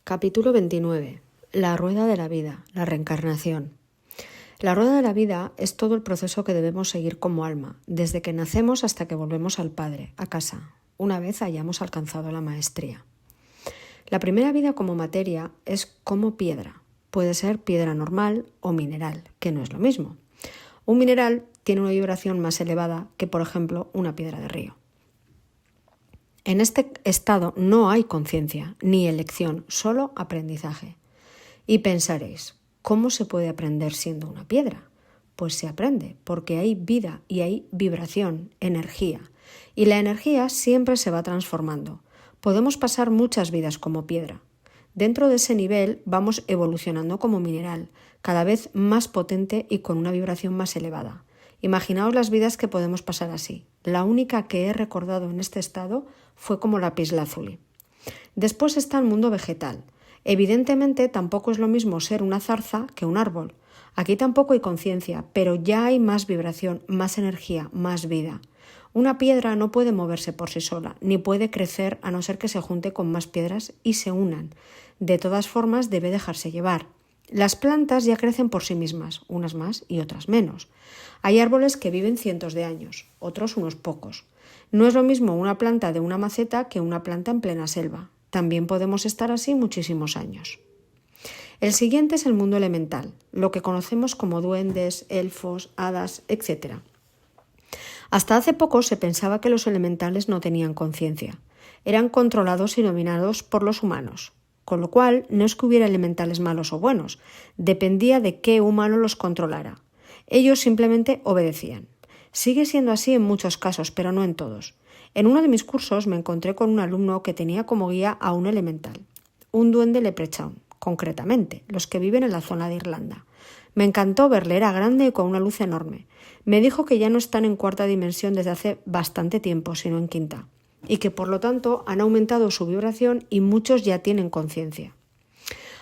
Capítulo 29. La rueda de la vida, la reencarnación. La rueda de la vida es todo el proceso que debemos seguir como alma, desde que nacemos hasta que volvemos al Padre, a casa, una vez hayamos alcanzado la maestría. La primera vida como materia es como piedra. Puede ser piedra normal o mineral, que no es lo mismo. Un mineral tiene una vibración más elevada que, por ejemplo, una piedra de río. En este estado no hay conciencia ni elección, solo aprendizaje. Y pensaréis, ¿cómo se puede aprender siendo una piedra? Pues se aprende porque hay vida y hay vibración, energía. Y la energía siempre se va transformando. Podemos pasar muchas vidas como piedra. Dentro de ese nivel vamos evolucionando como mineral, cada vez más potente y con una vibración más elevada. Imaginaos las vidas que podemos pasar así. La única que he recordado en este estado fue como lapislázuli. Después está el mundo vegetal. Evidentemente tampoco es lo mismo ser una zarza que un árbol. Aquí tampoco hay conciencia, pero ya hay más vibración, más energía, más vida. Una piedra no puede moverse por sí sola, ni puede crecer a no ser que se junte con más piedras y se unan. De todas formas, debe dejarse llevar. Las plantas ya crecen por sí mismas, unas más y otras menos. Hay árboles que viven cientos de años, otros unos pocos. No es lo mismo una planta de una maceta que una planta en plena selva. También podemos estar así muchísimos años. El siguiente es el mundo elemental, lo que conocemos como duendes, elfos, hadas, etc. Hasta hace poco se pensaba que los elementales no tenían conciencia. Eran controlados y dominados por los humanos. Con lo cual, no es que hubiera elementales malos o buenos, dependía de qué humano los controlara. Ellos simplemente obedecían. Sigue siendo así en muchos casos, pero no en todos. En uno de mis cursos me encontré con un alumno que tenía como guía a un elemental, un duende leprechaun, concretamente, los que viven en la zona de Irlanda. Me encantó verle, era grande y con una luz enorme. Me dijo que ya no están en cuarta dimensión desde hace bastante tiempo, sino en quinta, y que por lo tanto han aumentado su vibración y muchos ya tienen conciencia.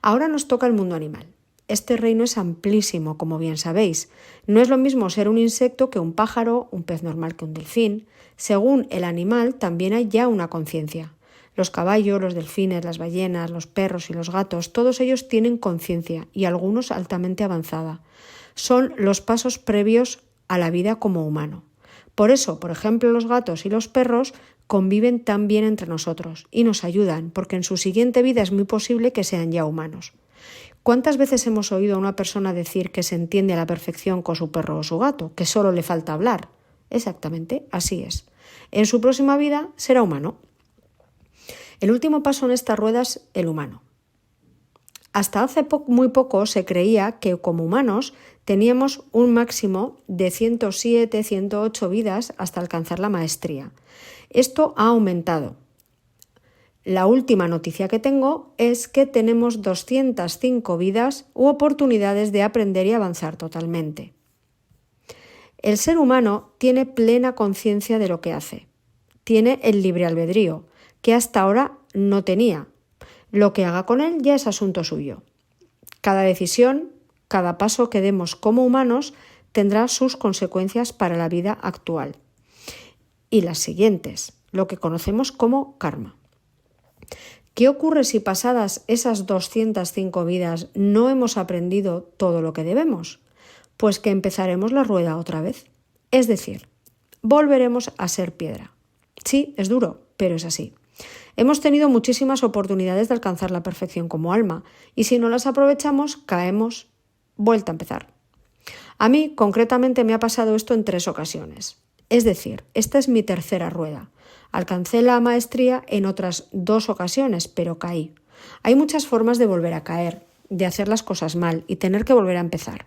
Ahora nos toca el mundo animal. Este reino es amplísimo, como bien sabéis. No es lo mismo ser un insecto que un pájaro, un pez normal que un delfín. Según el animal, también hay ya una conciencia. Los caballos, los delfines, las ballenas, los perros y los gatos, todos ellos tienen conciencia y algunos altamente avanzada. Son los pasos previos a la vida como humano. Por eso, por ejemplo, los gatos y los perros conviven tan bien entre nosotros y nos ayudan, porque en su siguiente vida es muy posible que sean ya humanos. ¿Cuántas veces hemos oído a una persona decir que se entiende a la perfección con su perro o su gato, que solo le falta hablar? Exactamente, así es. En su próxima vida será humano. El último paso en esta rueda es el humano. Hasta hace muy poco se creía que como humanos teníamos un máximo de 107, 108 vidas hasta alcanzar la maestría. Esto ha aumentado. La última noticia que tengo es que tenemos 205 vidas u oportunidades de aprender y avanzar totalmente. El ser humano tiene plena conciencia de lo que hace. Tiene el libre albedrío, que hasta ahora no tenía. Lo que haga con él ya es asunto suyo. Cada decisión, cada paso que demos como humanos tendrá sus consecuencias para la vida actual. Y las siguientes, lo que conocemos como karma. ¿Qué ocurre si pasadas esas 205 vidas no hemos aprendido todo lo que debemos? Pues que empezaremos la rueda otra vez. Es decir, volveremos a ser piedra. Sí, es duro, pero es así. Hemos tenido muchísimas oportunidades de alcanzar la perfección como alma y si no las aprovechamos, caemos, vuelta a empezar. A mí, concretamente, me ha pasado esto en 3 ocasiones. Es decir, esta es mi tercera rueda. Alcancé la maestría en otras 2 ocasiones, pero caí. Hay muchas formas de volver a caer, de hacer las cosas mal y tener que volver a empezar.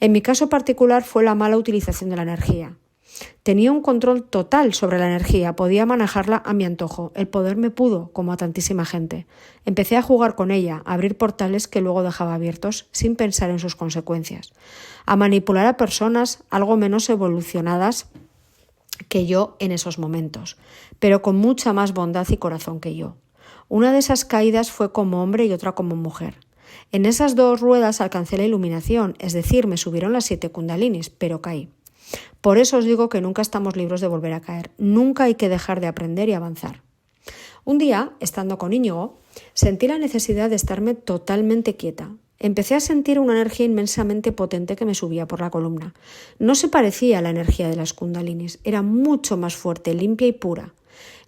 En mi caso particular fue la mala utilización de la energía. Tenía un control total sobre la energía, podía manejarla a mi antojo. El poder me pudo, como a tantísima gente. Empecé a jugar con ella, a abrir portales que luego dejaba abiertos sin pensar en sus consecuencias. A manipular a personas algo menos evolucionadas que yo en esos momentos, pero con mucha más bondad y corazón que yo. Una de esas caídas fue como hombre y otra como mujer. En esas 2 ruedas alcancé la iluminación, es decir, me subieron las 7 kundalinis, pero caí. Por eso os digo que nunca estamos libres de volver a caer. Nunca hay que dejar de aprender y avanzar. Un día, estando con Íñigo, sentí la necesidad de estarme totalmente quieta. Empecé a sentir una energía inmensamente potente que me subía por la columna. No se parecía a la energía de las kundalinis, era mucho más fuerte, limpia y pura.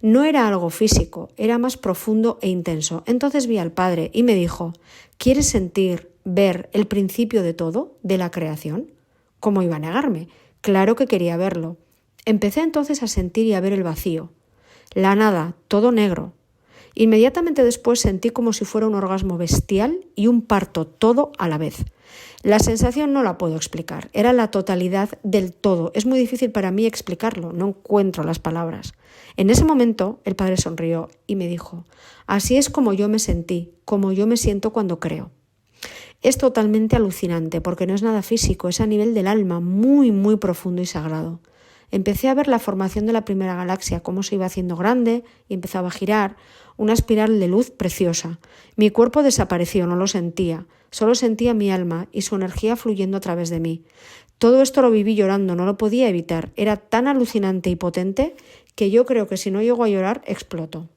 No era algo físico, era más profundo e intenso. Entonces vi al Padre y me dijo: ¿quieres sentir, ver el principio de todo, de la creación? ¿Cómo iba a negarme? Claro que quería verlo. Empecé entonces a sentir y a ver el vacío, la nada, todo negro. Inmediatamente después sentí como si fuera un orgasmo bestial y un parto, todo a la vez. La sensación no la puedo explicar, era la totalidad del todo. Es muy difícil para mí explicarlo, no encuentro las palabras. En ese momento el Padre sonrió y me dijo: así es como yo me sentí, como yo me siento cuando creo. Es totalmente alucinante porque no es nada físico, es a nivel del alma, muy, muy profundo y sagrado. Empecé a ver la formación de la primera galaxia, cómo se iba haciendo grande y empezaba a girar, una espiral de luz preciosa. Mi cuerpo desapareció, no lo sentía, solo sentía mi alma y su energía fluyendo a través de mí. Todo esto lo viví llorando, no lo podía evitar, era tan alucinante y potente que yo creo que si no llego a llorar, exploto.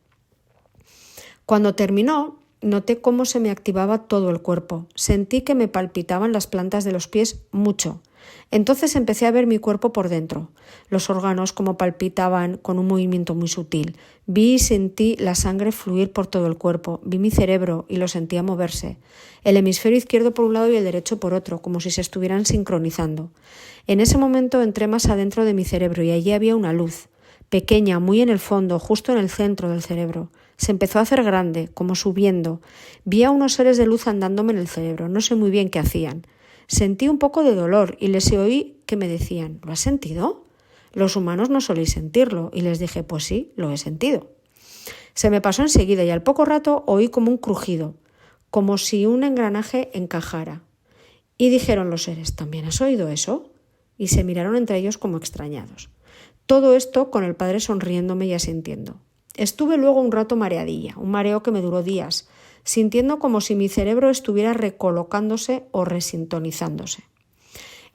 Cuando terminó, noté cómo se me activaba todo el cuerpo, sentí que me palpitaban las plantas de los pies mucho. Entonces empecé a ver mi cuerpo por dentro, los órganos como palpitaban con un movimiento muy sutil. Vi y sentí la sangre fluir por todo el cuerpo, vi mi cerebro y lo sentía moverse. El hemisferio izquierdo por un lado y el derecho por otro, como si se estuvieran sincronizando. En ese momento entré más adentro de mi cerebro y allí había una luz, pequeña, muy en el fondo, justo en el centro del cerebro. Se empezó a hacer grande, como subiendo. Vi a unos seres de luz andándome en el cerebro, no sé muy bien qué hacían. Sentí un poco de dolor y les oí que me decían: ¿lo has sentido? Los humanos no soléis sentirlo. Y les dije: pues sí, lo he sentido. Se me pasó enseguida y al poco rato oí como un crujido, como si un engranaje encajara. Y dijeron los seres: ¿también has oído eso? Y se miraron entre ellos como extrañados. Todo esto con el Padre sonriéndome y asintiendo. Estuve luego un rato mareadilla, un mareo que me duró días, sintiendo como si mi cerebro estuviera recolocándose o resintonizándose.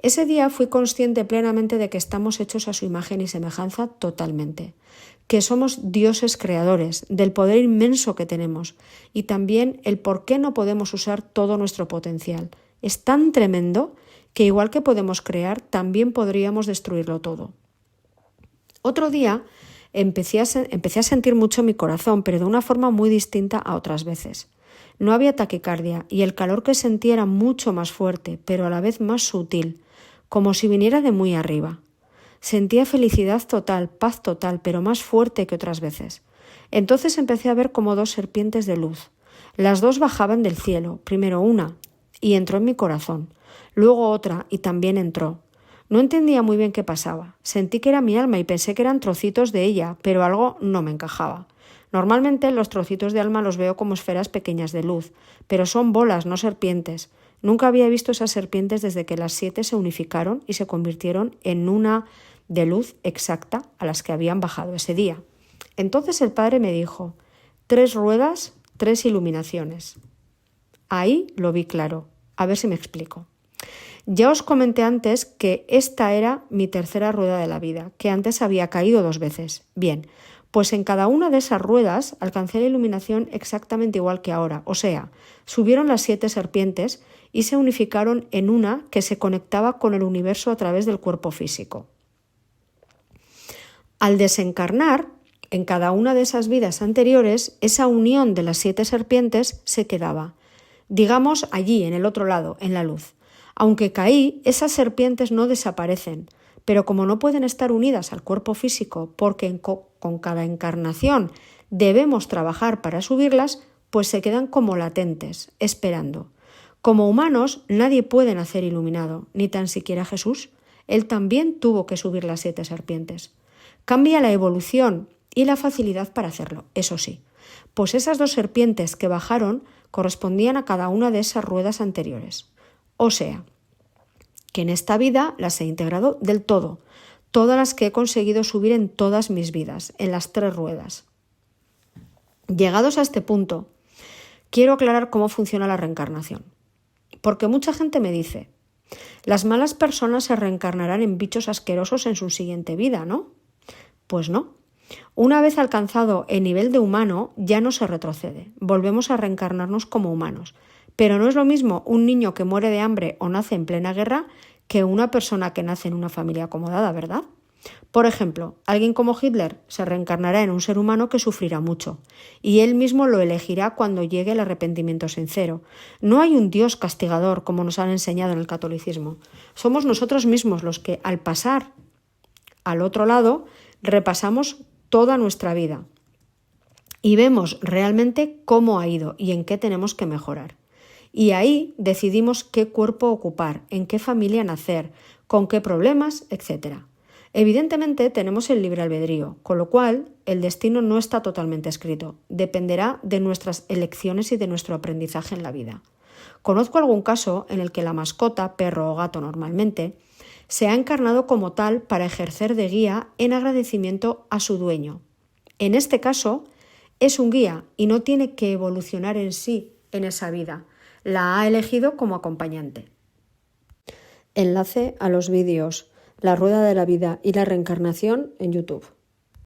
Ese día fui consciente plenamente de que estamos hechos a su imagen y semejanza totalmente, que somos dioses creadores, del poder inmenso que tenemos y también el por qué no podemos usar todo nuestro potencial. Es tan tremendo que igual que podemos crear, también podríamos destruirlo todo. Otro día empecé a sentir mucho mi corazón, pero de una forma muy distinta a otras veces. No había taquicardia y el calor que sentía era mucho más fuerte, pero a la vez más sutil, como si viniera de muy arriba. Sentía felicidad total, paz total, pero más fuerte que otras veces. Entonces empecé a ver como dos serpientes de luz. Las dos bajaban del cielo, primero una, y entró en mi corazón, luego otra, y también entró. No entendía muy bien qué pasaba. Sentí que era mi alma y pensé que eran trocitos de ella, pero algo no me encajaba. Normalmente los trocitos de alma los veo como esferas pequeñas de luz, pero son bolas, no serpientes. Nunca había visto esas serpientes desde que las 7 se unificaron y se convirtieron en una de luz exacta a las que habían bajado ese día. Entonces el Padre me dijo: 3 ruedas, 3 iluminaciones. Ahí lo vi claro. A ver si me explico. Ya os comenté antes que esta era mi tercera rueda de la vida, que antes había caído 2 veces. Bien, pues en cada una de esas ruedas alcancé la iluminación exactamente igual que ahora, o sea, subieron las 7 serpientes y se unificaron en una que se conectaba con el universo a través del cuerpo físico. Al desencarnar, en cada una de esas vidas anteriores, esa unión de las 7 serpientes se quedaba, digamos, allí, en el otro lado, en la luz. Aunque caí, esas serpientes no desaparecen, pero como no pueden estar unidas al cuerpo físico porque con cada encarnación debemos trabajar para subirlas, pues se quedan como latentes, esperando. Como humanos nadie puede nacer iluminado, ni tan siquiera Jesús. Él también tuvo que subir las 7 serpientes. Cambia la evolución y la facilidad para hacerlo, eso sí, pues esas 2 serpientes que bajaron correspondían a cada una de esas ruedas anteriores. O sea, que en esta vida las he integrado del todo, todas las que he conseguido subir en todas mis vidas, en las 3 ruedas. Llegados a este punto, quiero aclarar cómo funciona la reencarnación. Porque mucha gente me dice: las malas personas se reencarnarán en bichos asquerosos en su siguiente vida, ¿no? Pues no. Una vez alcanzado el nivel de humano, ya no se retrocede, volvemos a reencarnarnos como humanos. Pero no es lo mismo un niño que muere de hambre o nace en plena guerra que una persona que nace en una familia acomodada, ¿verdad? Por ejemplo, alguien como Hitler se reencarnará en un ser humano que sufrirá mucho, y él mismo lo elegirá cuando llegue el arrepentimiento sincero. No hay un Dios castigador como nos han enseñado en el catolicismo. Somos nosotros mismos los que, al pasar al otro lado, repasamos toda nuestra vida y vemos realmente cómo ha ido y en qué tenemos que mejorar. Y ahí decidimos qué cuerpo ocupar, en qué familia nacer, con qué problemas, etc. Evidentemente tenemos el libre albedrío, con lo cual el destino no está totalmente escrito, dependerá de nuestras elecciones y de nuestro aprendizaje en la vida. Conozco algún caso en el que la mascota, perro o gato normalmente, se ha encarnado como tal para ejercer de guía en agradecimiento a su dueño. En este caso, es un guía y no tiene que evolucionar en sí en esa vida. La ha elegido como acompañante. Enlace a los vídeos La Rueda de la Vida y la Reencarnación en YouTube.